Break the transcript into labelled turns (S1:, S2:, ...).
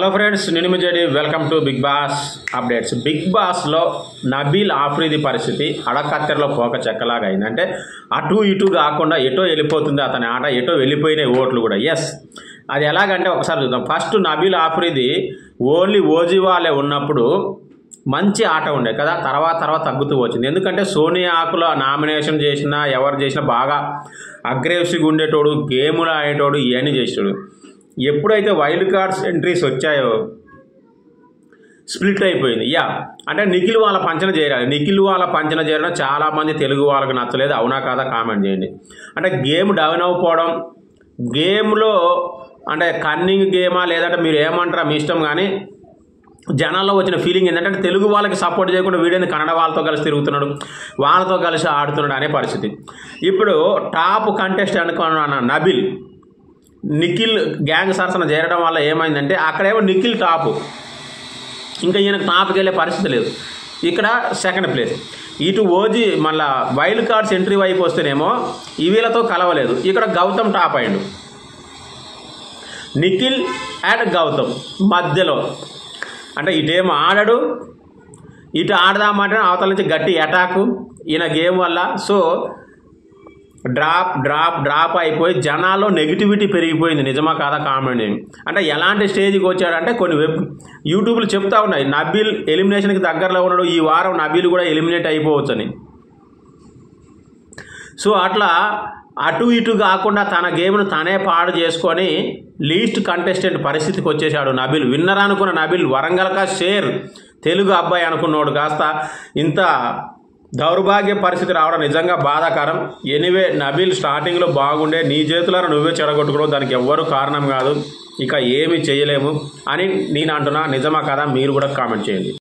S1: Hello friends, నేను మీ JD. Welcome to Bigg Boss updates. Bigg బాస్లో నబీల్ ఆఫ్రిది పరిస్థితి అడకత్తెరలో పోక చెక్కలాగా అయిందంటే అటు ఇటు కాకుండా ఎటో వెళ్ళిపోతుంది అతని ఆట, ఎటో వెళ్ళిపోయినాయి ఓట్లు కూడా. ఎస్, అది ఎలాగంటే ఒకసారి చూద్దాం. First Nabeel Afridi only OG వాళ్ళే ఉన్నప్పుడు మంచి ఆట ఉండే కదా, తర్వాత తగ్గుతూ వచ్చింది. ఎందుకంటే సోనియా ఆకుల నామినేషన్ చేసినా ఎవరు చేసినా బాగా అగ్రెసివ్గా ఉండేటోడు, గేములు ఆడేటోడు, ఇవన్నీ చేసేటోడు. ఎప్పుడైతే వైల్డ్ కార్డ్స్ ఎంట్రీస్ వచ్చాయో స్ప్లిట్ అయిపోయింది. అంటే నిఖిల్ వాళ్ళ పంచన చేరాలి. నిఖిల్ వాళ్ళ పంచన చేరడం చాలామంది తెలుగు వాళ్ళకి నచ్చలేదు. అవునా కాదా కామెంట్ చేయండి. అంటే గేమ్ డౌన్ అయిపోవడం, గేమ్లో అంటే కన్నింగ్ గేమా లేదంటే మీరు ఏమంటారా మీ ఇష్టం, కానీ జనాల్లో వచ్చిన ఫీలింగ్ ఏంటంటే తెలుగు వాళ్ళకి సపోర్ట్ చేయకుండా వీడియోని కన్నడ వాళ్ళతో కలిసి తిరుగుతున్నాడు, వాళ్ళతో కలిసి ఆడుతున్నాడు అనే పరిస్థితి. ఇప్పుడు టాప్ కంటెస్టెంట్ అనుకున్న నబీల్ నిఖిల్ గ్యాంగ్ సరసన చేరడం వల్ల ఏమైందంటే అక్కడేమో నిఖిల్ టాపు, ఇంకా ఈయనకు టాప్కి వెళ్ళే పరిస్థితి లేదు. ఇక్కడ సెకండ్ ప్లేస్. ఇటు ఓజీ మళ్ళా వైల్డ్ కార్డ్స్ ఎంట్రీ వైపు వస్తేనేమో ఈ వీళ్ళతో కలవలేదు. ఇక్కడ గౌతమ్ టాప్ అయ్యాడు, నిఖిల్ అండ్ గౌతమ్ మధ్యలో. అంటే ఇటేమో ఆడాడు, ఇటు ఆడదామంటే అవతల నుంచి గట్టి అటాకు ఈయన గేమ్ వల్ల. సో డ్రాప్ అయిపోయి జనాల్లో నెగిటివిటీ పెరిగిపోయింది. నిజమా కాదా కామెంట్. అంటే ఎలాంటి స్టేజ్కి వచ్చాడంటే కొన్ని యూట్యూబ్లు చెప్తా ఉన్నాయి నబీల్ ఎలిమినేషన్కి దగ్గరలో ఉన్నాడు, ఈ వారం నబీల్ కూడా ఎలిమినేట్ అయిపోవచ్చని. సో అట్లా అటు ఇటు కాకుండా తన గేమ్ను తనే పాడు చేసుకొని లీస్ట్ కంటెస్టెంట్ పరిస్థితికి వచ్చేసాడు నబీల్. విన్నర్ అనుకున్న నబీల్ వరంగల్కా షేర్ తెలుగు అబ్బాయి అనుకున్నాడు కాస్త ఇంత దౌర్భాగ్య పరిస్థితి రావడం నిజంగా బాధాకరం. ఎనీవే, నబీల్ స్టార్టింగ్లో బాగుండే, నీ చేతులను నువ్వే చెడగొట్టుకోవడం దానికి ఎవ్వరూ కారణం కాదు, ఇక ఏమీ చేయలేము అని నేను అంటున్నా. నిజమా కదా మీరు కూడా కామెంట్ చేయండి.